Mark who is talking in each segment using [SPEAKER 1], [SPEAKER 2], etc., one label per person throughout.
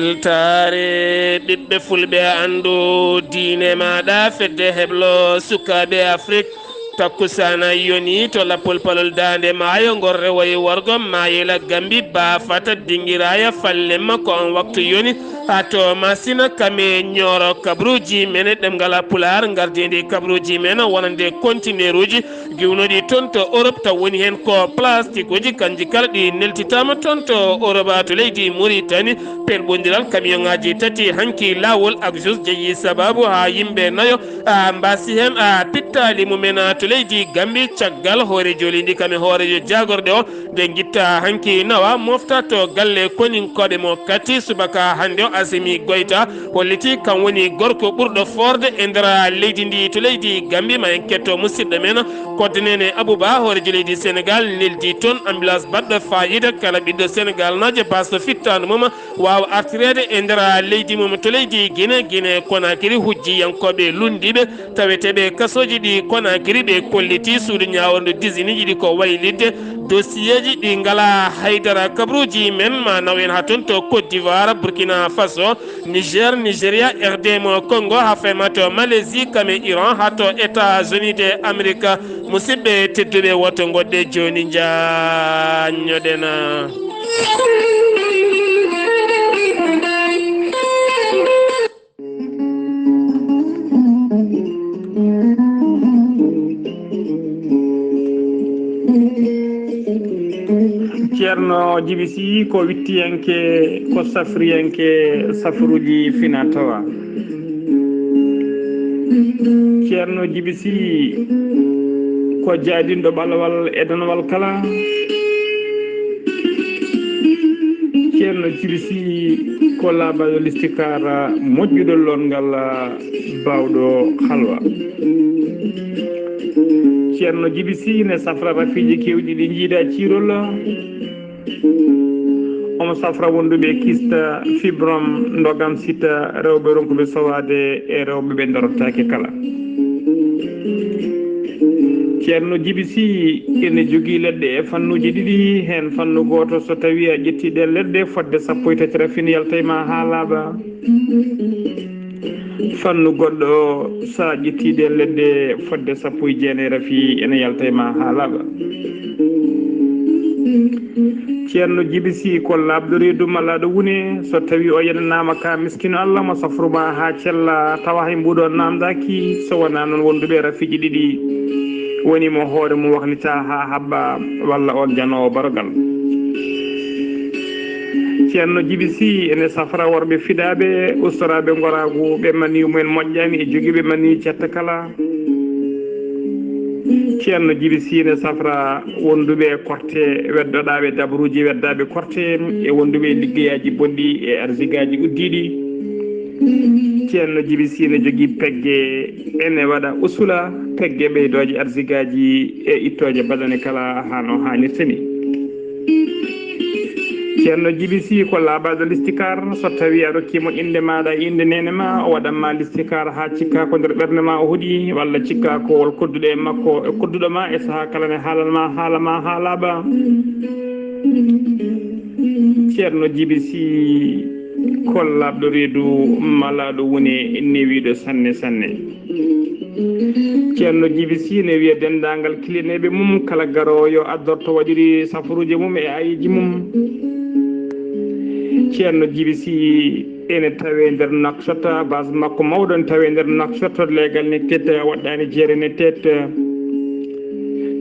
[SPEAKER 1] weltare ɓiɓɓe fulɓe andu diine maɗa fedde heblo sukaɓe Afrique takkusana yoni to lappol palol dande maayo gorre wayi worgo mayela gambi ba fata dingiraya falle makko on waktu yoni hato masina kame ñoro kabruji mene ɗemgala pular gardedi kabruji men wonande contenaire uji giwnoɗi toon to Europe taw woni hen ko plastique uji kanji kala ɗi neltitama toon to Europe to leydi Mauritanie perɓodiral camion ngaji tati hanki lawol Axus jeeyi sababu ha yimɓe nayo mbasi hen pittali mumen to leydi Gambie caggal hoore jolidi kame hoorejo jagorɗe o nde guitta hanki nawa mofta to galle koninkoɓe mo kati subaka hande o Assimi Goïta holliti kam woni gorko ɓurɗo forde e nder leydi ndi to leydi Gambie ma en ketto musidɗo men kodde nene Abouba hoorejo leydi Sénégal neldi toon ambulance baɗɗo fayida kala ɓiɗɗo Sénégal najo basso fittande mum wawa artirede e nder leydi mum to leydi Guinée Conakry hujjiyankoɓe lundiɓe taweteɓe kasoji ɗi Conakry ɓe kolliti suudu ñawondo disini ɗi ko waylidde dossier ji ɗi ngala haydara kabruji men ma nawen ha toon to Côte d'Ivoire Burkina Faso Niger Nigeria RD mo Congo ha fema to Malaisie kame Iran ha to États-Unis de Amérique musidɓe tedduɓe woto goɗɗe joni jañoɗena
[SPEAKER 2] ceerno Djiby Sy ko wittiyanke ko safriyanke safruji fina tawa ceerno Djiby Sy ko jaadinɗo ɓalawal e danawal kala ceerno Djiby Sy ko laabaɗo listikara moƴƴuɗo longal bawɗo halwa ceerno Djiby Sy ne safra rafiji kewɗi ɗi jiida cirol omo safra wonduɓe kista fibrom ndogam sita rewɓe ronkuɓe sowade e rewɓe ɓe darotake kala ceerno Djiby Sy ene jogui leɗɗe e fannuji ɗiɗi hen fannu goto so tawi a ƴettiɗe leɗɗe fodde sappo e tati rafini yaltayma ha laaɓa fannu goɗɗo sa ƴettiɗe leɗɗe fodde sappo e jeenayi rafi ene yaltayma ha laaɓa ceerno Djiby Sy ko labɗo reedu mallaɗo wune so tawi o yenanama ka miskino Allah mo safruma ha cella tawa hay mbuɗo namdaki so wona noon wonduɓe rafiji ɗiɗi woni mo hoore mum wahlita ha habba walla on janowo barogal ceerno Djiby Sy ene safra worɓe fiɗaɓe ustoraɓe goragu ɓe mani mumen moƴƴani e joguiɓe mani cetta kala ceerno Djiby Sy ne safra wonduɓe korte weddoɗaɓe dabruji weddaɓe korte e wonduɓe liggeyaji bonɗi e arsigaji uddiɗi ceerno Djiby Sy ne jogui pegge ene waɗa usula pegge ɓeydoje arsigaji e ittoje badane kala hano hannirta ni ceerno Djiby Sy ko laabaɗo listikar so tawi a rokkimo inde maɗa inde nene ma o waɗanma listikar ha cikka ko nder ɓerde ma o huuɗi walla cikka ko wol kodduɗo e makko e kodduɗo ma e saaha kala ne haalanma haalama ha laaɓa ceerno Djiby Sy ko labɗo reedu malaɗo woni newiɗo sanne sanne ceerno Djiby Sy ne wiya dendagal kilineɓe mum kala garowo yo addorto waɗiri safaruji mum e ayiji mum ceerno Djiby Sy ene tawe nder Nouakchott base makko mawɗon tawe nder Nouakchott leegal ne tedda waɗɗani jeere ne tedda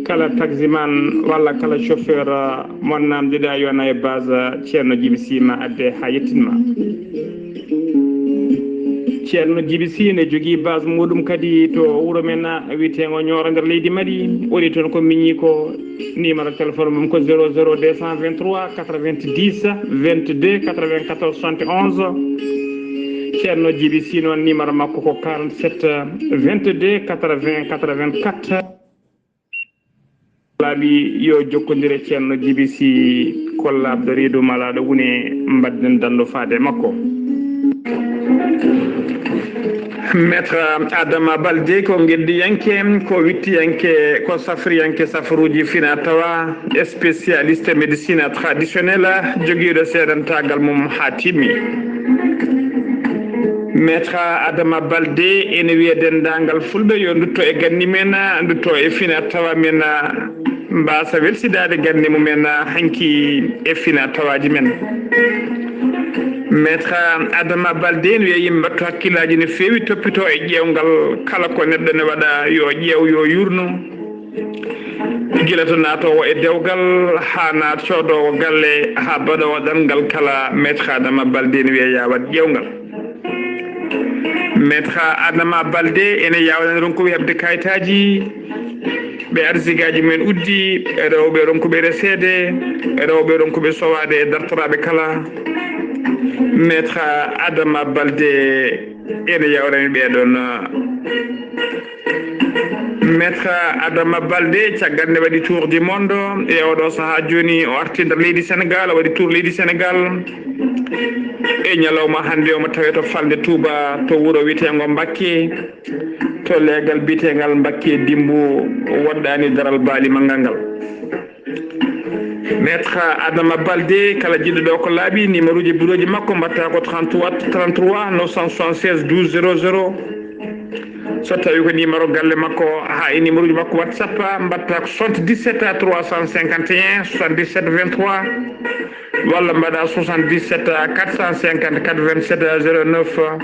[SPEAKER 2] kala taximan walla kala chauffeur mon namdiɗa yona e base ceerno Djiby Sy ma adde ha yettinma ceerno Djiby Sy ne jogui base muɗum kadi to wuuro men witego Nioro nder leydi Mali woni toon ko miñi ko numéro téléphone mum ko 00 223 90 22 94 71 ceerno Djiby Sy noon numéro makko ko 47 22 80 84 laaɓi yo jokkodire ceerno Djiby Sy ko labɗo reedu malaɗo wune mbadden dando faade makko maître Adama Baldé ko geddiyanke ko wittiyanke ko safriyanke safaruji fina tawa spécialiste médecine traditionnelle joguiɗo seedantagal mum ha timmi maître Adama Baldé ene wiya dendagal fulɓe yo dutto e ganni men dutto e fina tawa men mbasa welsidade ganni mumen hanki e fina tawaji men maître Adama Baldé ne wiya yimɓe mbattu hakkillaji no fewi toppito e ƴewgal kala ko neɗɗo ne waɗa yo ƴeew yo yurno gila to natowo e dewgal ha naat codowo galle ha baɗowo ɗangal kala maître Adama Baldé ne wiya ya waɗ ƴewgal maître Adama Baldé ene yawɗan ronkuɓe hebde kayitaji ɓe arsigaji men uddi rewɓe ronkuɓe resede rewɓe ronkuɓe sowade e dartoraɓe kala maître Adama Baldé ene yawrani ɓeɗon maître Adama Baldé caggal nde waɗi tour du monde e oɗo saaha joni o arti nder leydi Sénégal o waɗi tour leydi Sénégal e ñalawma hande omo tawe to falde Touba to wuuro witego Mbacké to leegal bitegal Mbacké Dimbu woɗɗani daral baali maggal ngal maître Adama Baldé kala jiɗɗo ɗo ko laaɓi numéro ji bureau ji makko mbatta ko 33 976 12 00 so tawi ko numéro galle makko ha e numéro ji makko WhatsApp mbatta ko 77 351 77 23 walla mbaɗa 77 450 87 09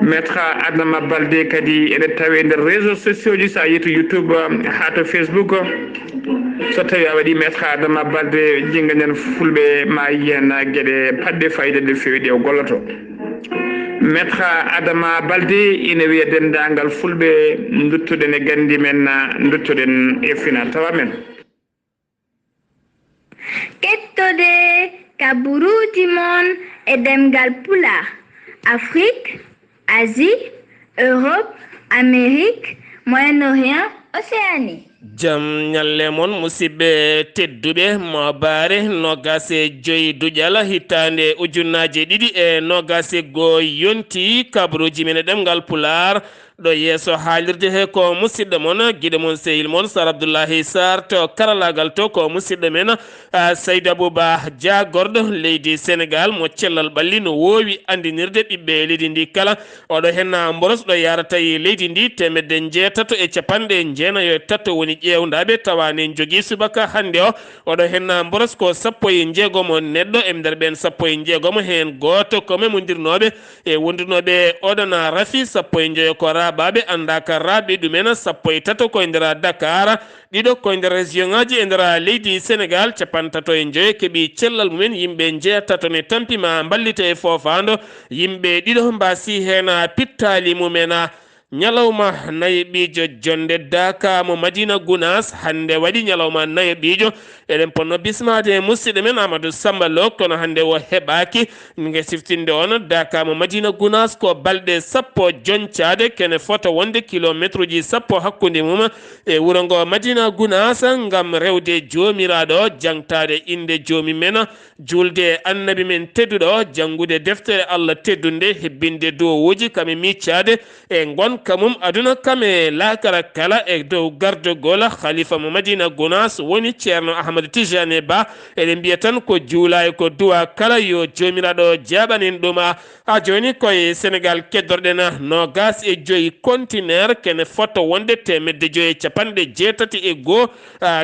[SPEAKER 2] maître Adama Baldé kadi ene tawe nder réseaux sociaux ji sa yeeto YouTube ha to Facebook so tawi a waɗi maître Adama Baldé jinganen fulɓe ma yiyen gueɗe padde fayida nde fewi ɗe o golloto maître Adama Baldé ine wiya dendagal fulɓe duttuɗen e gandi men duttuɗen e fina tawa men
[SPEAKER 3] kettode kaburuji mon e demgal pulaar Afrique, Asie, Europe, Amérique, Moyen-Orient, Océanie.
[SPEAKER 1] jam ñalle mon musidɓe tedduɓe mo bare nogase joyi duƴala hitande ujunnaje ɗiɗi e nogase goo yonti kabaruji men e ɗemgal pular ɗo yeeso haalirde he ko musidɗo mon guiɗo mon sehil mon Sar Abdoullahi Sarr to karalagal to ko musidɗo men Saydou Abouba jagorɗo leydi Sénégal mo cellal ɓalli no wowi andinirde ɓiɓɓe leydi ndi kala oɗo henna mboros ɗo yarata e leydi ndi temedde jeetato e capanɗe jeenayo e tatto woni ƴewndaɓe tawane jogui subaka hande o oɗo henna mboros ko sappo e jeegomo neɗɗo e nder ɓen sappo e jeegomo hen goto ko memodirnoɓe e wondunoɓe oɗona rafi sappo e jeeyo ko raɓaɓe andaka raɓe ɗumen sappo e tato koye nder Dakar ɗiɗo koye nder région ngaji e nder leydi Sénégal capantato e joyo keeɓi cellal mumen yimɓe jeetato ne tampima ballita e fofando yimɓe ɗiɗo mbasi hen pittali mumen ñalawma nayoɓijo jonde Daka mo Madina Gounas hande waɗi ñalawma nayoɓijo eɗen ponno bismade musidɗo men Amadou Samba Lo kono hande o heɓaki nge siftinde on Daka mo Madina Gounas ko balɗe sappo joncade kene fota wonde kilométre uji sappo hakkude mum e wuuro ngo Madina Gounas gam rewde jomiraɗo jangtade inde jomi men julde annabi men tedduɗo jangude deftere Allah teddunde hebbinde dowuji kame miccade e gon kamum aduna kame lakara kala e dow gardogol khalifa mo Madina Gounas woni ceerno Ahmadou Tijane Ba eɗen mbiya tan ko juula e ko duwa kala yo jomiraɗo jaɓanin ɗum ha joni koye Sénégal keddorɗen nogas e joyi contenaire kene fota wonde temedde joyi capanɗe jeetati e goho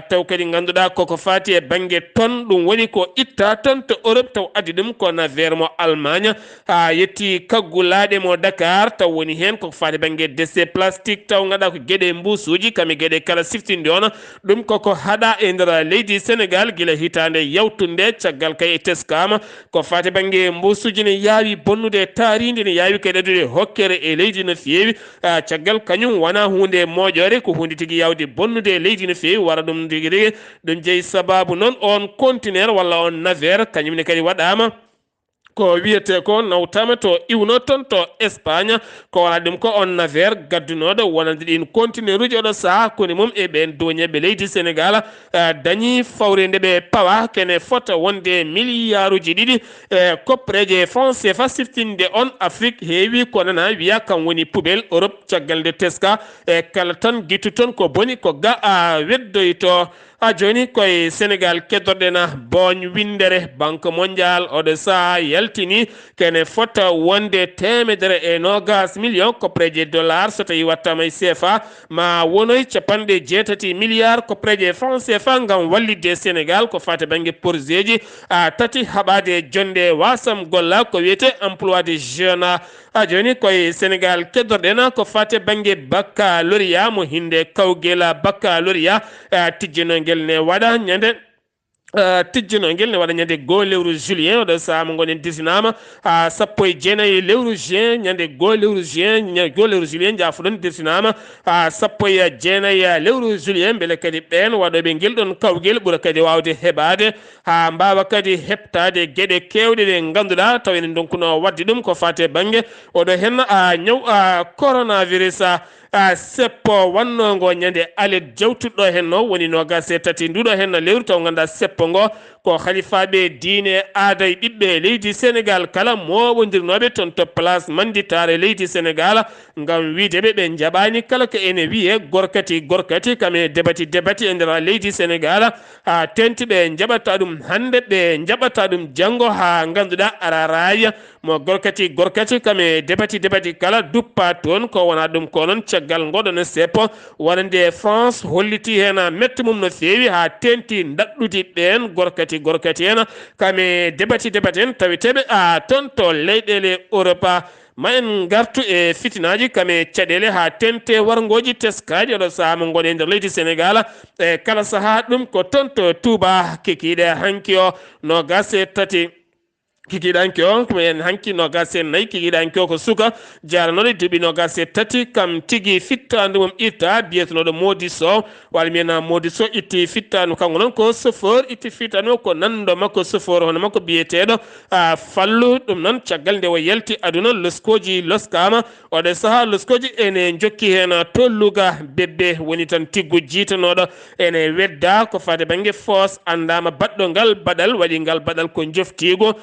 [SPEAKER 1] taw kadi ganduɗa koko fati e banggue ton ɗum woni ko itta ton to Europe taw addi ɗum ko navire mo Allemagne ha yetti kaggulaɗe mo Dakar taw woni hen koko fati banggue déchet plastique taw gaɗa ko gueɗe mbusuji kami gueɗe kala siftinde on ɗum koko haɗa e nder leydi Sénégal guila hitande yawtunde caggal kay e teskama ko fati banggue mbusuji ne yawi bonnude taaride ne yawi kadi adude hokkere e leydi no fewi caggal kañum wona hunde moƴore ko hunde tigui yawde bonnude leydi no fewi wara ɗum tigui rigui ɗum jeeyi sababu noon on contenaire walla on navire kañumne kadi waɗama ko wiyete ko nawtama to iwno ton to Espagne ko wala ɗum ko on navire gaddunoɗo wonande ɗin contenaire uji oɗo saaha koni mum e ɓen doñeɓe leydi Sénégal dañi fawre nde ɓe pawa kene fota wonde milliard uji ɗiɗi koppreje franc CFA siftinde on Afrique heewi ko nana wiya kam woni poubelle Europe caggal nde teska e kala tan guittu toon ko boni ko ga a weddoyto a joni koye Sénégal keddorɗena boñ windere banque mondial oɗo saha yaltini kene fota wonde 120 million kopreje dollar so tawi wattama e CFA ma wonoy capanɗe 6 milliard kopreje franc CFA ngam wallidde Sénégal ko fate banggue projet ji tati haɓade jonde wasam golla ko wiyete emploi des jeunes a joni koye Sénégal keddorɗena ko fate banggue baccalauréat mo hinde kawguela baccalauréat tijjinogel ne waɗa ñande tijjinogel ne waɗa ñande goo lewru juillet oɗo saha mo gonen dirtinama ha sappo e jeenayyi lewru juin ñande goo lewru juillet jafuɗon dirtinama ha sappo e jeenayyi lewru juillet beele kadi ɓen waɗoɓe guel ɗon kawguel ɓuura kadi wawde heɓade ha mbawa kadi heɓtade gueɗe kewɗe ɗe ganduɗa taw ene donkuno wadde ɗum ko fate banggue oɗo hen ñaw coronavirus seppo wannongo ñande alet jawtuɗɗo hen no woni nogas e tati nduɗo hen lewru taw ganduɗa seppo ngo ko halifaɓe diine aada e ɓiɓɓe leydi Sénégal kala moɓodirnoɓe toon to place manditare leydi Sénégal ngam wideɓe ɓe jaɓani kala ko ene wiye gorkati kame debati e nder leydi Sénégal ha tenti ɓe jaɓata ɗum hande ɓe jaɓata ɗum janggo ha ganduɗa araraya mo gorkati kame debati kala duppa toon ko wona ɗum ko noon caggal ngoɗon seppo wonande France holliti hen metti mum no fewi ha tenti daɗɗude ɓen gorkati en kame debati en tawiteɓe toon to leyɗele Europe ma en gartu e fitinaji kame caɗele ha tente wargoji teskaji oɗo saha mo gone nder leydi Sénégal e kala saha ɗum ko toon to Touba kikiɗe hanki o no gase tati kikiɗanke o ko en hanki nogas e nayyi kikiɗanke o ko suka jaranoɗo duuɓi nogas e tati kam tigui fittadu mum itta biyetenoɗo Mody Sow walla mbiyen Mody Sow itti fittadu kanko noon ko chauffeur itti fittadu ko nanɗo makko chauffeur hono makko biyeteɗo fallu ɗum noon caggal nde o yalti aduna loskoji loskama oɗo saaha loskoji ene jokki hen tolluga bebbe woni tan tiggu jitanoɗo ene wedda ko fade banggue foos andama baɗɗo ngal baɗal waɗi ngal baɗal ko joftigo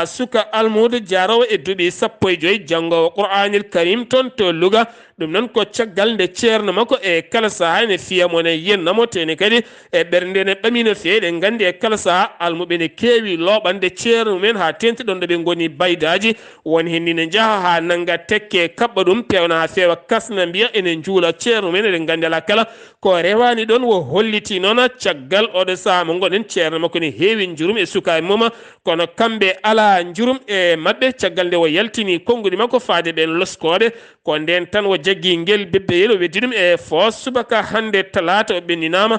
[SPEAKER 1] suka almudo jarowo e duuɓi 15 janggowo Qur'anil Karim toon to Louga ɗum noon ko caggal nde ceerno makko e kala saha ene fiyamo ne yennamo tene kadi e ɓernde ne ɓamino feewi ɗen gandi e kala saha almuɓe ne keewi looɓande ceerno mumen ha tenti ɗon ɗo ɓe goni baydaji won henni ne jaaha ha nanga tekke kaɓɓa ɗum pewna ha feewa kasna mbiya ene juula ceerno mumen eɗen gandi ala kala ko rewani ɗon wo holliti noon caggal oɗo saha mo gonen ceerno makko ne heewi jurum e sukaɓe mum kono kamɓe ala jurum e mabɓe caggal nde o yaltini konngudi makko faade ɓen loskoɓe ko nden tan o jaggi ngel bebbeyel o weddi ɗum e foos subaka hande talata o ɓenninama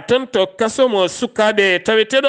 [SPEAKER 1] toon to kaso mo sukaɓe taweteɗo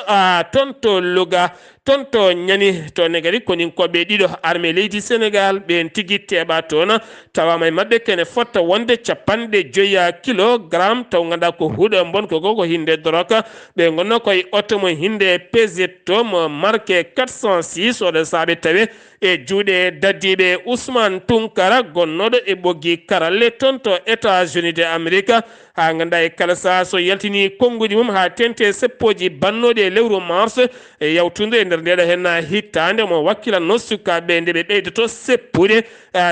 [SPEAKER 1] toon to Louga toon to ñani to negari konin koɓe ɗiɗo armée leydi Sénégal ɓen tigui teɓa toon tawama e mabɓe kene fotta wonde 50 kilogramme taw ganduɗa ko huuɗo bonko ko hinde drogue ɓe gonno koye auto mo hinde Peugeot mo marqué 406 oɗo saaɓe tawe e juuɗe daddiɓe Ousmane Tounkara gonnoɗo e ɓoggi karalle toon to États-Unis de Amérique ha ganduɗa e kala saha so yaltini konngudi mum ha tente seppoji bannoɗe e lewru mars e yawtude e nder ndeɗo hen hittande mo wakkilanno sukaɓe nde ɓe ɓeydoto seppude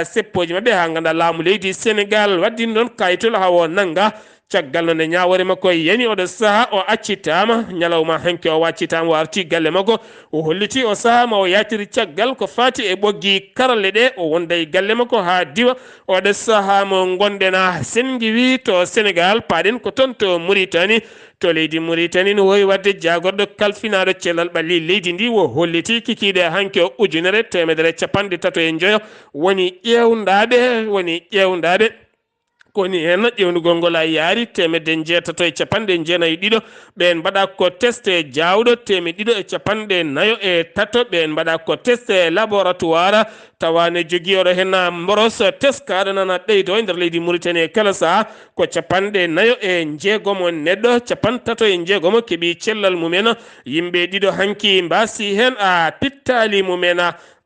[SPEAKER 1] seppoji mabɓe ha ganduɗa laamu leydi Sénégal waddini ɗon kayitol ha o nanga caggal noon e ñawore makko yani oɗo saaha o accitama ñalawma hanke o accitama o arti galle makko o holliti o saaha ma o yatiri caggal ko fati e ɓoggi karalle ɗe o wonda e galle makko ha diwa oɗo saaha mo gonɗena sengi wi to Sénégal paɗen ko toon to Mauritanie to leydi Mauritanie no wowi wadde jagorɗo kalfinaɗo cellal ɓalli leydi ndi wo holliti kikiɗe hanke o 1,350 woni ƴewdaɓe koni hen ƴewnugol ngol a yaari 992 ɓen mbaɗa ko test jawɗo 243 ɓen mbaɗa ko test laboratoire tawane jogui oɗo hen mboros test kaɗo nana ɗeydo e nder leydi Mauritanie kala saha ko 46 neɗɗo 36 keeɓi cellal mumen yimɓe ɗiɗo hanki mbasi hen pittali mumen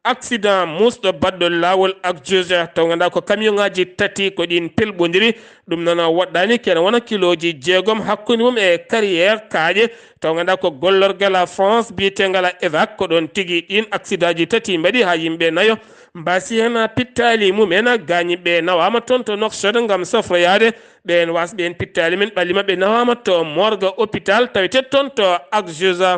[SPEAKER 1] accident musɗo baɗɗo lawol ak juge taw ganduɗa ko camion ngaji tati ko ɗin pelɓodiri ɗum noon woɗɗani kene wona kiloji 6 hakkude mum e carrière kaaƴe taw ganduɗa ko gollorgal France biyetegal EVAC ko ɗon tigui ɗin accident ji tati mbaɗi ha yimɓe nayo mbasi hena pittali mumena gañi ɓe nawama toon to Nouakchott ngam safroyade ɓen was ɓen pittali men ɓalli maɓɓe nawama to morgue hôpital tawete toon to Akjuza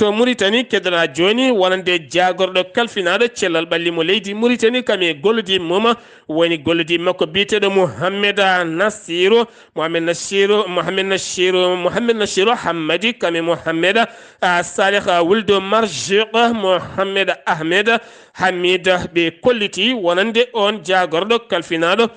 [SPEAKER 1] to Mauritanie kedora joni wonande jagorɗo kalfinaɗo cellal ɓallimo leydi Mauritanie kame golludi moma woni golludi makko biteɗo Mohamed Nachiru Hammadi kame Mohamed Salih wuldo Marjuq Mohamed Ahmed Hamida ɓe kolliti wonande on jagorɗo kalfinaɗo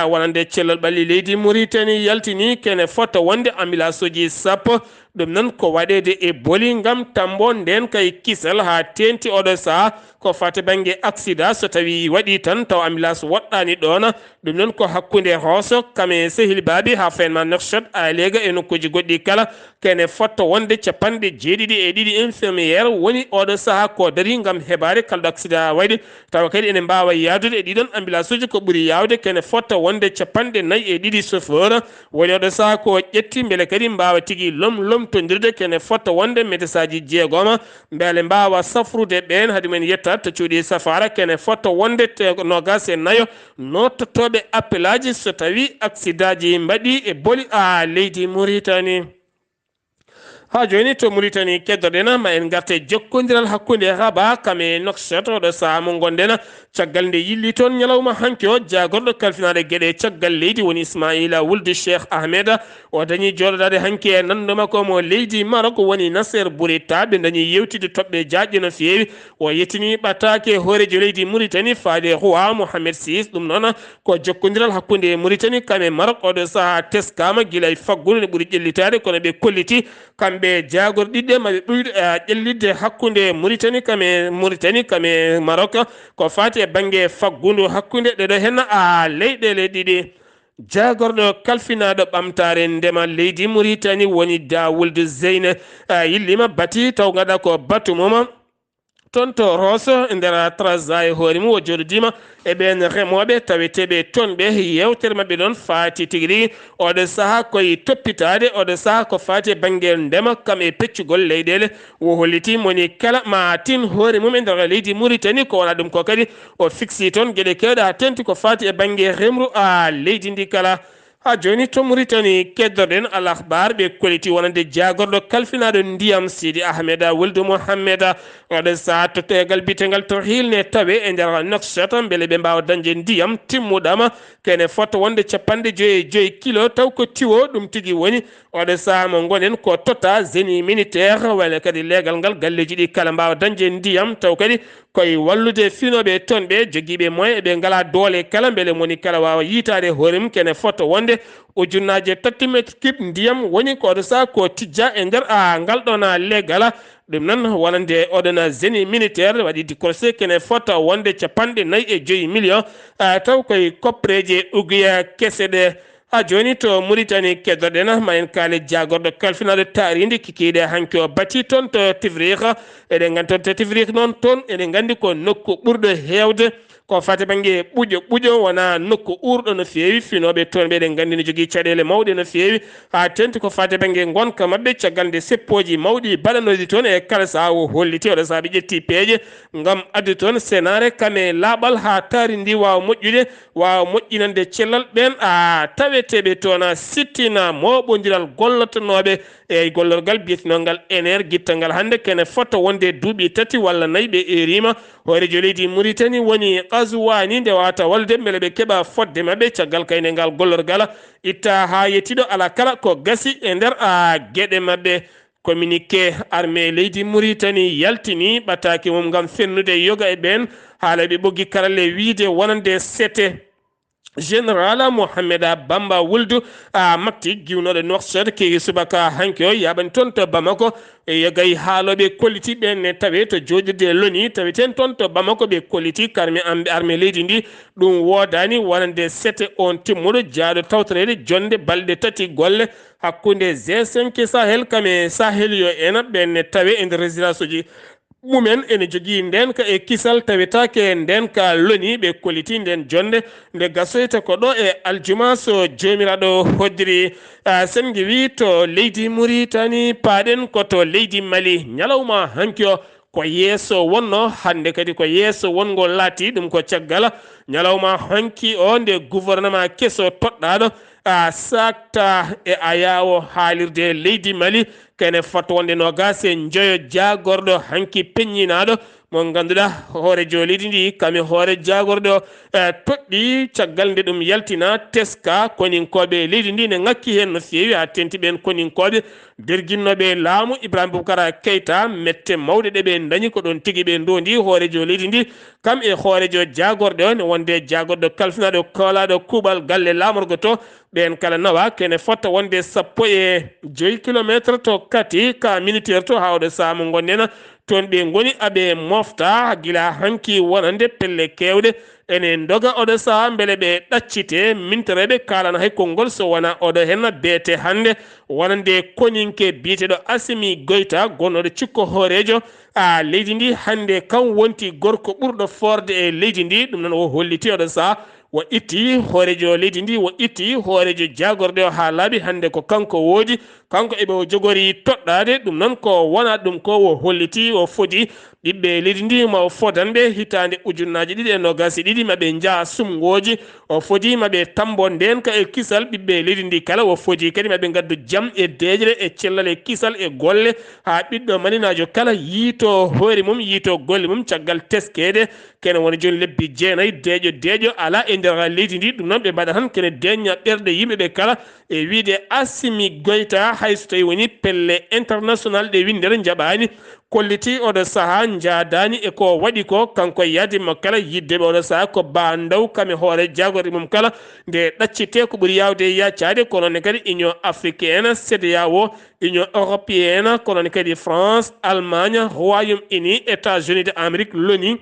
[SPEAKER 1] wonande cellal ɓalli leydi Mauritanie yaltini kene fota wonde ambulance uji sappo ɗum noon ko waɗede e boli ngam tambo nden kay kisal ha tenti oɗo saha ko fate banggue accident so tawi waɗi tan taw ambulance woɗɗani ɗon ɗum noon ko hakkude Rosso kame sehil babi ha fayenma Nouakchott Alega e nokkuji goɗɗi kala kene fotta wonde capanɗe jeeɗiɗi e ɗiɗi infirmiére woni oɗo saha ko dari ngam heɓade kalɗo accident waɗi tawa kadi ene mbawa yadude e ɗiɗon ambulance uji ko ɓuuri yawde kene fotta wonde capanɗe nayyi e ɗiɗi chauffeur woni oɗo saha ko ƴetti beele kadi mbawa tigui lomtondirde kene fotta wonde médesaji jeegoma beele mbawa safrude ɓen haade men yetta to cuuɗi safara kene fotta wonde nogas e nayo nottotoɓe appel aji so tawi accident ji mbaɗi e boli leydi Mauritanie. ha joni to Mauritanie keddoɗena ma en garte jokkodiral hakkude Rabat kame Nouakchott oɗo saha mo gonɗen caggal nde yilli toon ñalawma hanki o jagorɗo kalfinade gueɗe caggal leydi woni Ismaila wulde Cheikh Ahmed o dañi joɗoɗade hanki e nanɗo makko mo leydi Maroc woni Nasser Bourita ɓe dañi yewtide toɓɓe jaƴƴe no fewi o yettini ɓattake hoorejo leydi Mauritanie faade roi Mohamed VI ɗum noon ko jokkodiral hakkude Mauritanie kame Maroc oɗo saha teskama guilay faggude ne ɓuuri ƴellitade kono ɓe kolliti kamɓe jagorɗiɗɗe maɓe ɓuyɗo ƴellidde hakkude Mauritanie kame Maroc ko fati e banggue faggudu hakkude ɗeɗo hen leyɗele ɗiɗi jagorɗo kalfinaɗo ɓamtare ndema leydi Mauritanie woni Daould Zeyne yillima bati taw gaɗa ko batu moma toon to Rosso nder trasa e hoore mum o joɗodima e ɓen remoɓe taweteɓe toon ɓe yewtere mabɓe ɗon faati tigui rigui oɗo saaha koye toppitade oɗo saaha ko faati e banggue ndema kam e peccugol leyɗele o holliti moni kala ma tin hoore mum e nder leydi Mauritanie ko wona ɗum ko kadi o fixi toon gueɗe kewɗe ha tenti ko faati e banggue remru leydi ndi kala ha joni to Mauritanie keddorɗen al akhbar ɓe koliti wonande jagorɗo kalfinaɗo ndiyam Sidi Ahmed Wuld Mohamed oɗo saha tottogal bitegal to hilne tawe e nder Nouakchott beele ɓe mbawa dañde ndiyam timmuɗama kene fotta wonde 55 kilo taw ko tiwo ɗum tigui woni oɗo saha mo gonen ko tota génie militaire walla kadi leegal ngal galleji ɗi kala mbawa dañde ndiyam taw kadi koye wallude finoɓe toon ɓe joguiɓe moyen eɓe ngala doole kala beele moni kala wawa yitade hoore mum kene fotta wonde ujunnaje 3 métre cube ndiyam woni ko oɗo saha ko tijja e nder ngal ɗon leegala ɗum noon wonande oɗon génie militaire waɗi décroché kene fotta wonde 45 millions taw koye koppreje uguya kese ɗe ha joni to Mauritanie keddoɗen ma en kaale jagorɗo kalfinaɗo taaride kikiɗe hanki o bati toon to Tivriq eɗen gandi toon to Tivriq noon toon eɗen gandi ko nokku ɓurɗo hewde ko fate banggue ɓuuƴo wona nokku urɗo no fewi finoɓe toon ɓe eɗen gandi ne jogui caɗele mawɗe no fewi ha tenti ko fate banggue gonka mabɓe caggal nde seppoji mawɗi baɗanoɗi toon e kala saha o holliti oɗo saha ɓe ƴetti peeje gam addu toon senare kame laaɓal ha taari ndi wawa moƴƴude wawa moƴƴinande cellal ɓen taweteɓe toon sittina moɓodiral gollotanoɓe e gollorgal biyetinogal ener guittangal hande kene fotta wonde duuɓi 3 walla 4 ɓe erima hoorejo leydi Mauritanie woni Qazouani nde wata walde beele ɓe keeɓa fodde mabɓe caggal kayne ngal gollorgal itta ha yettiɗo ala kala ko gasi e nder gueɗe mabɓe communiqué armée leydi Mauritanie yaltini ɓattaki mum gam fennude yoga e ɓen haala ɓe ɓoggi karalle wiide wonande sete général Mohamed Bamba Wuld matti giwnoɗo Nouakchott kewi subaka hanki o yaɓani toon to Bamako e yogay haaloɓe kolliti ɓen tawe to joɗirde loni taweten toon to Bamako ɓe kolliti karmi armée leydi ndi ɗum wodani wonande sete on timmuɗo jaaɗo tawtorede jonde balɗe 3 golle hakkude G5 Sahel kame Sahel yo en ɓen tawe e nder résidence uji mumen ene jogui ndenka e kisal tawetake ndenka loni ɓe kolliti nden jonde nde gasoyta ko ɗo e aljuma so jomiraɗo hoddiri sen wi to leydi Mauritanie paaɗen koto leydi Mali ñalawma hanki o ko yeeso wonno hande kadi ko yeeso wongo laati ɗum ko caggal ñalawma hanki o nde gouvernement keso toɗɗaɗo a sakta e a yawo haalirde leydi Mali kene fatwonde nogas e joyo jagorɗo hanki peññinaɗo mo ganduɗa hoore jolidi ndi kami hoore jagorɗo toɗɗi caggal nde ɗum yaltina teska koninkoɓe leydi ndi ne ngakki hen no fewi ha tenti ɓen koninkoɓe derguinnoɓe laamu Ibrahima Boubacara Keita mette mawɗe ɗe ɓe dañi ko ɗon tigui ɓe ndondi hoorejo leydi ndi kam e hoorejo jagorɗo o ne wonde jagorɗo kalfinaɗo kolaɗo kuuɓal galle lamorgo to ɓen kala nawa kene fotta wonde 15 kilométre to kati ka minuteur to hawɗo samu gonnena toon ɓe goni aɓe mofta gila hanki wonande pelle kewɗe ene doga oɗo saha beele ɓe ɗaccite mintoreɓe kalana hay konngol so wona oɗo henna beete hande wonande koninke biyeteɗo Assimi Goïta gonnoɗo cikko hoorejo a leydi ndi hande kam wonti gorko ɓurɗo forde e leydi ndi ɗum noon o holliti oɗo saha wo itti hoorejo leydi ndi wo itti hoorejo jagorɗo ha laaɓi hande ko kanko woodi kanko eɓe o jogori toɗɗade ɗum noon ko wona ɗum ko wo holliti o fodi ɓiɓɓe leydi ndi ma o fodanɓe hitande ujunnaji 2022 maɓe jaa sumgoji o fodi maɓe tambo nden ka e kisal ɓiɓɓe leydi ndi kala o fodi kadi maɓe gaddu jaam e deejre e cellal e kisal e golle ha ɓiɗɗo maninajo kala yiito hoore mum yiito golle mum caggal teskede kene woni joni lebbi jeenayyi deeƴo ala e nder leydi ndi ɗum noon ɓe mbaɗa tan kene deñña ɓerɗe yimɓeɓe kala e wiide Assimi Goïta hayso tawi woni pelle international ɗe windere jaɓani kolliti oɗo saha jadani e ko waɗi ko kanko yadimo kala yiddeɓe oɗo saha ko bandaw kame hoore jagorɗe mum kala nde ɗaccite ko ɓuuri yawde yaccade konone kadi union africaine CEDEAO union européenne konone kadi France Allemagne Royaume-Uni États-Unis de Amérique l'ONU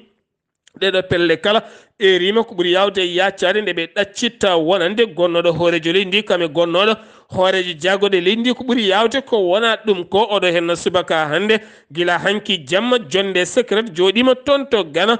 [SPEAKER 1] ɗeɗo pelle kala e rima ko ɓuuri yawde yaccade nde ɓe ɗaccitta wonande gonnoɗo hoorejo leydi ndi kame gonnoɗo hoorejo jagoɗe leydi ndi ko ɓuuri yawde ko wona ɗum ko oɗo henno subaka hande gila hanki jamma jonde secret joɗima toon to Gana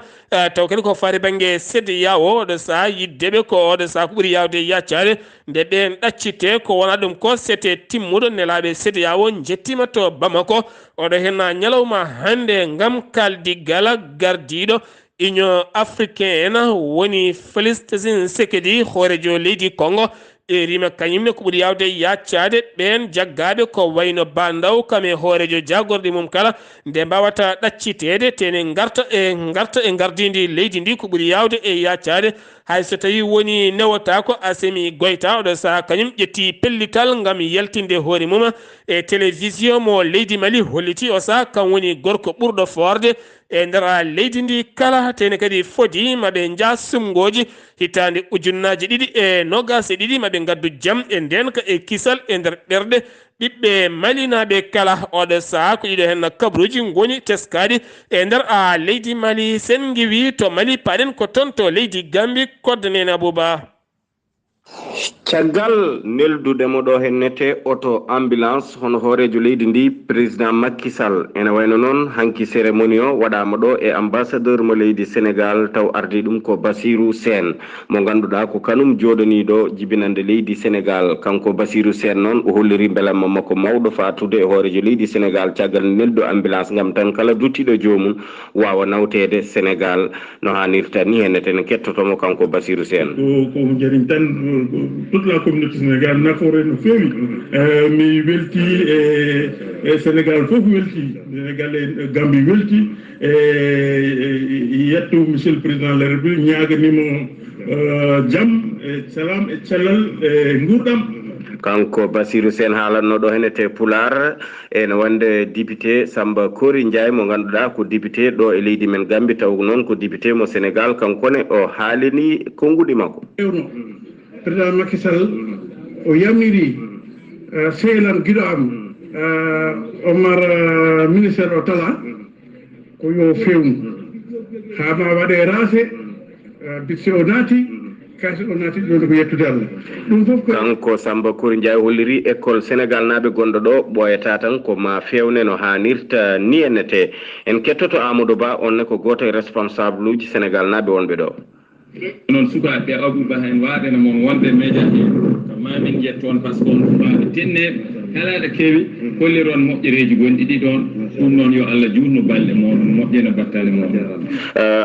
[SPEAKER 1] taw kadi ko fari banggue CEDEAO oɗo saha yiddeɓe ko oɗo saha ko ɓuuri yawde yaccade nde ɓen ɗaccite ko wona ɗum ko c'était timmuɗo nelaɓe CEDEAO jettima to Bamako oɗo henna ñalawma hande gam kaldigala gardiɗo union africaine woni Félix Tshisekedi hoorejo leydi Congo e rima kañumne ko ɓuuri yawde yaccade ɓen jaggaɓe ko wayno bandaw kame hoorejo jagorɗe mum kala nde mbawata ɗaccitede tene garta e gardidi leydi ndi ko ɓuuri yawde e yaccade hayso tawi woni newata ko Assimi Goïta oɗo saha kañum ƴetti pellital gam yaltinde hoore mum e télévision mo leydi Mali holliti o saha kam woni gorko ɓurɗo forde e nder leydi ndi kala tene kadi fodi maɓe jaa sumgoji hitande ujunnaji 2022 maɓe gaddu jaam e nden ka e kisal e nder ɓerɗe ɓiɓɓe malinaɓe kala oɗo saha ko ɗiɗo hen kabruji goni teskadi e nder leydi Mali sen giwi to Mali paɗen ko toon to leydi Gambie kodde nene Abouba
[SPEAKER 4] caggal neldudemo ɗo hennete auto ambulance hono hoorejo leydi ndi président Macky Sall ene wayno noon hanki cérémonie o waɗama ɗo e ambassadeur mo leydi Sénégal taw ardi ɗum ko Bassirou Sène mo ganduɗa ko kanum joɗaniɗo jibinande leydi Sénégal kanko Bassirou Sène noon o holliri belamma makko mawɗo fatude e hoorejo leydi Sénégal caggal neldo ambulance gam tan kala duttiɗo jomum wawa nawtede Sénégal no hannirta ni hennete ne kettotomo kanko Bassirou Sène
[SPEAKER 5] ko jariñ tan toute la communauté sénégalaise nafoore no feewi mi welti e Sénégal fof welti Sénégal e Gambie welti yetto monsieur le président de la République ñaganimo jaam e salam e cellal e gurdam
[SPEAKER 4] kanko Bassirou Sène haalanno ɗo henete Pular ene wonde député Samba Kori Ndiaye mo ganduɗa ko député ɗo e leydi men Gambie taw noon ko député mo Sénégal kankone o haalini konngudi makko
[SPEAKER 5] président Macky Sall o yamiri sehlam guiɗo am Omar ministére o tala ko yo fewnu ha ma waɗe raase bisse o naati kasi o naati ɗon ko yettude Allah ɗum fof
[SPEAKER 4] kanko Samba Kori Ndiaye holliri école Sénégal naaɓe gonɗo ɗo ɓoyata tan ko ma fewne no hannirta ni ennete en kettoto Amadou Ba onne ko goto e responsable uji Sénégal naaɓe wonɓe ɗo
[SPEAKER 6] noon sukaɓe Abouba hen waɗene moon wonde média hen mamin jet toon par ce que on sukaɓe tenneɓe kalaɗe keewi holliron moƴƴereji gonɗi ɗi ɗon ɗum noon yo Allah juutno balɗe moɗon moƴƴina battane moɗon.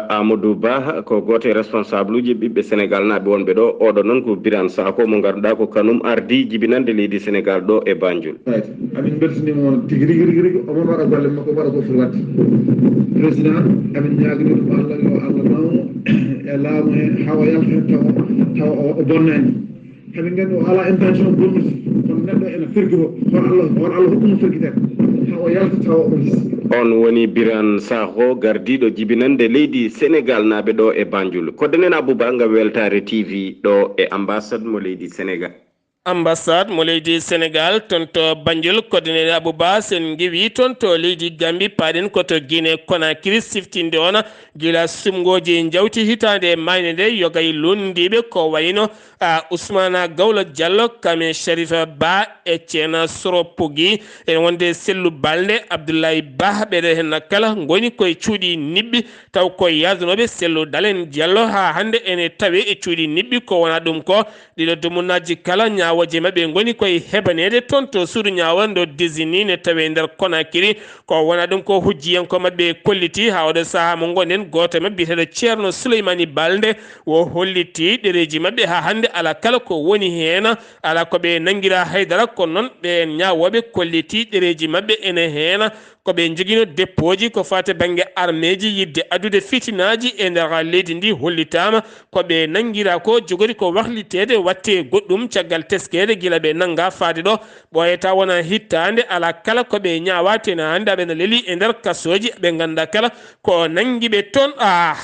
[SPEAKER 4] Amadou Ba ko goto e responsable uji ɓiɓɓe Sénégal naaɓe wonɓe ɗo oɗo noon ko Birane Sakho mo ganduɗa ko kanum ardi jibinande leydi Sénégal ɗo e Banjul.
[SPEAKER 7] amin beltinima tigi rigui omon waɗa golle makko waɗa ko foti wadde président amin ñaguinimo Allah yo Allah nawmo e laamu he hawa yalta hen tawa o bonnani hamin gandi o ala intention bonnude kono neɗɗo ene fergiro hon Allah hokkumo ferguitede hawa yalta tawa o hisi
[SPEAKER 4] on woni Birane Sakho gardiɗo jibinande leydi Sénégal naaɓe ɗo e Banjul koddanen Abouba ngam Weltare TV ɗo e ambassade mo leydi Sénégal.
[SPEAKER 1] ambassade mo leydi Sénégal ton to Banjul kodene Abouba sen giwi ton to leydi Gambie paɗen koto Guinée Conakry siftinde ona gila sumgoji jawti hitande mayne nde yogay lundiɓe ko wayno Ousmana Gawlo Diallo Kame Sharifa Ba e Ceerno Soro Pugui en wonde Sellu Balde Abdoulaye Ba ɓeɗo hen kala goni koye cuuɗi nibɓi taw koye yasnoɓe Sellu Dalen Diallo ha hande ene tawe e cuuɗi nibɓi ko wona ɗum ko ɗiɗo dumunaji kala ñawoje mabɓe goni koye hebanede toon to suudu ñawa ndo désigni ne tawe nder Conakry ko wona ɗum ko hujjiyanko mabɓe kolliti ha oɗo saaha mo gonen goto mabɓe biteɗo Ceerno Souleymani Balde wo holliti ɗereji mabɓe ha hande ala kala ko woni hen ala koɓe nanguira haydara kono noon ɓe ñawoɓe kolliti ɗereji mabɓe ene hen koɓe joguino dépôt ko fate banggue armeji yidde adude fitinaji e nder leydi ndi hollitama koɓe nanguira ko jogori ko wahlitede watte goɗɗum caggal teskede guila ɓe nanga faade ɗo ɓoyata wona hittande ala kala koɓe ñawate na hande aɓena leeli e nder kasoji ɓe ganda kala ko nanguiɓe toon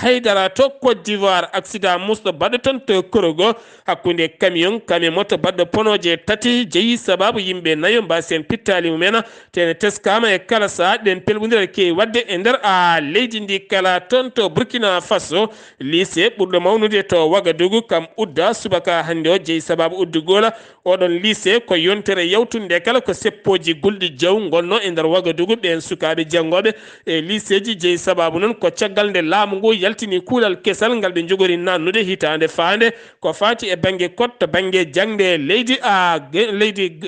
[SPEAKER 1] haydara to Côte d'Ivoire accident musɗo baɗɗo toon to Korogo hakkude camion moto baɗɗo ponoje tati jeeyi sababu yimɓe nayo mbasen pittali mumen tene teskama e kala sa ɗen pelɓodira kewi wadde e nder leydi ndi kala toon to Burkina Faso lycée ɓurɗo mawnude to Ouagadougou kam udda subaka hande o jeeyi sababu uddugola oɗon lycée ko yontere yawtunde kala ko seppoji gulɗi jaw gonno e nder Ouagadougou ɓen sukaɓe janggoɓe e lycée ji jeeyi sababu noon ko caggal nde laamu ngu yaltini kuulal kesal ngal ɓe jogori nannude hitande faande ko fati e banggue cotte banggue jangde leydi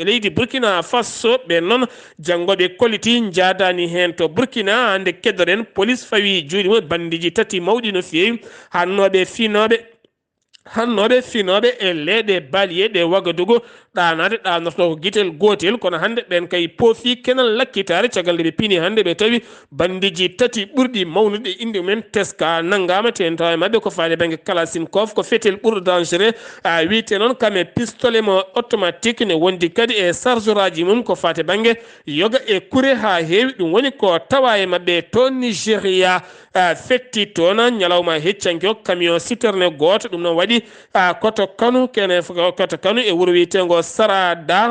[SPEAKER 1] leydi Burkina Faso ɓe noon janggoɓe kolliti jadani hen to Burkina hande keddoren police fawi juuɗe mum bandiji tati mawɗi no fewi hannoɓe finoɓe e leeɗe baliye ɗe Ouagadougou ɗanade ɗanoto ko guitel gotel kono hande ɓen kay poofi kenal lakkitare caggal nde ɓe piini hande ɓe tawi bandiji tati ɓurɗi mawnude inde mumen teska nanggama ten tawa mabɓe ko faade banggue Kalashnikov ko fetel ɓurɗo dangereux wiite noon kame pistolet mo automatique ne wondi kadi e chargeur aji mum ko fate banggue yoga e kure ha heewi ɗum woni ko tawa e mabɓe to Nigéria fetti toon ñalawma heccanke o camion citerne goto ɗum noon waɗi koto Kano koto Kano e wuuro wiyetego Sarada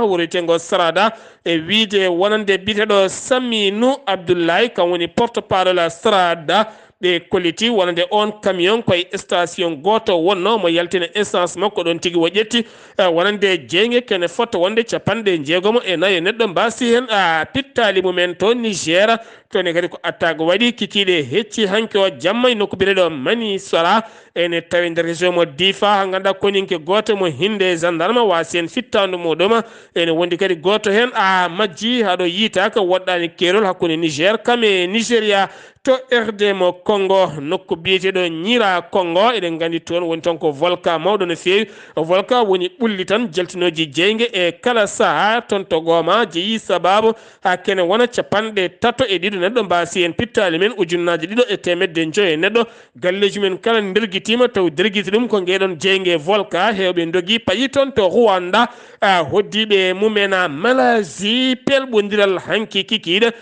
[SPEAKER 1] e wiide wonande biteɗo Saminu Abdoulaye kam woni porte parole Sarada ɓe kolliti wonande on camion koye station goto wonno mo yaltina essence makko ɗon tigui o ƴetti wonande jeeyge kene fotta wonde 60 neɗɗo mbasi hen pittali mumen to Niger toni kadi ko attaque waɗi kikiɗe hecci hanke o jamma e nokku bireɗo Mani Sora ene tawi nder région mo Difa ha ganduɗa koninke goto mo hinde gendarme wasi hen fittandu muɗum ene wondi kadi goto hen majji haɗo yiitaka woɗɗani keerol hakkude Niger kame Nigéria to RD mo Congo nokku biyeteɗo ñira Congo eɗen gandi toon woni toon ko volcan mawɗo no fewi volcan woni ɓulli tan jaltinoji jeygue e kala saaha toon to Goma jeeyi sababu ha kene wona 32 neɗɗo mbasi hen pittali men ujunnaje 250 neɗɗo galleji men kala derguitima taw derguiti ɗum ko gueɗon jeygue volcan hewɓe dogui payi toon to Rwanda hoddiɓe mumena Malaisie pelɓodiral hanki kikiɗe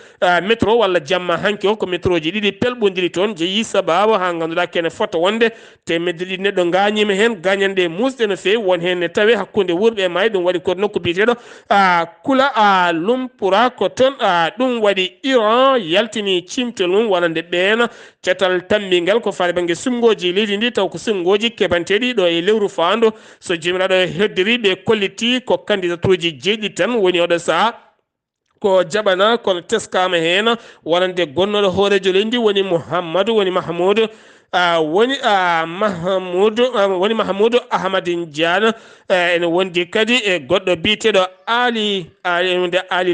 [SPEAKER 1] métro walla jamma hanki o ko métro ji ɗiɗi pelɓodiri toon jeeyi sababu ha ganduɗa kene fota wonde temedde ɗiɗi neɗɗo gañima hen gañande musɗe no fewi won hen ne tawe hakkude wurɓe maayi ɗum waɗi ko nokku biyeteɗo Kuala Lumpur ko toon ɗum waɗi Iran yaltini cimtol mum wonande ɓeena cetal tambingal ko faade banggue sumgoji leydi ndi taw ko sumgoji keɓanteɗi ɗo e lewru fandu so jomiraɗo heddiri ɓe kolliti ko candidature ji jeeɗiɗi tan woni oɗo saaha ko jaɓana kono teskama hen wonande gonnoɗo hoorejo leydi woni Mahmoudou woni Mahamoudou Ahmad Diane ene wondi kadi e goɗɗo biteɗo Ali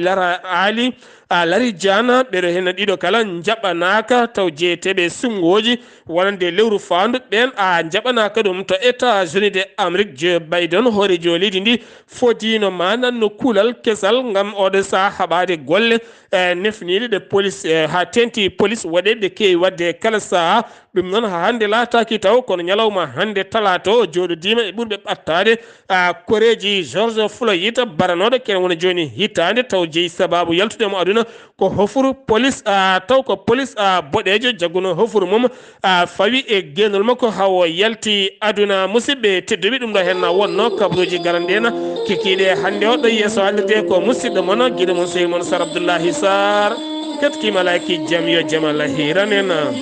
[SPEAKER 1] Lara Ali lari jana ɓeɗo hen ɗiɗo kala jaɓanaka taw jeeteɓe sungoji wonande lewru fandu ɓen jaɓanaka ɗum to États-Unis de Amérique Joe Biden hoorejo leydi ndi fodino manan no kulal kesal ngam oɗo saha haɓade golle nefniɗe de police ha tenti police waɗeɓe kewi wadde kala saha ɗum noon ha hande laataki taw kono ñalawma hande talata o joɗodima e ɓurɓe ɓattade koreji George Floyd baranoɗo kene woni joni hitande taw jeeyi sababu yaltudemo aduna ko hofuru police taw ko police boɗejo jagguno hofuru mum fawi e genol makko hawo yalti aduna musidɓe tedduɓe ɗum ɗo hen wonno kabaruji garanɗena kikiɗe hande o ɗo yesso haalirde ko musidɗo moon guiɗo mon sehi moon Sar Abdoullahi Sarr ketkima laki jaam yo jaam Allah hiranena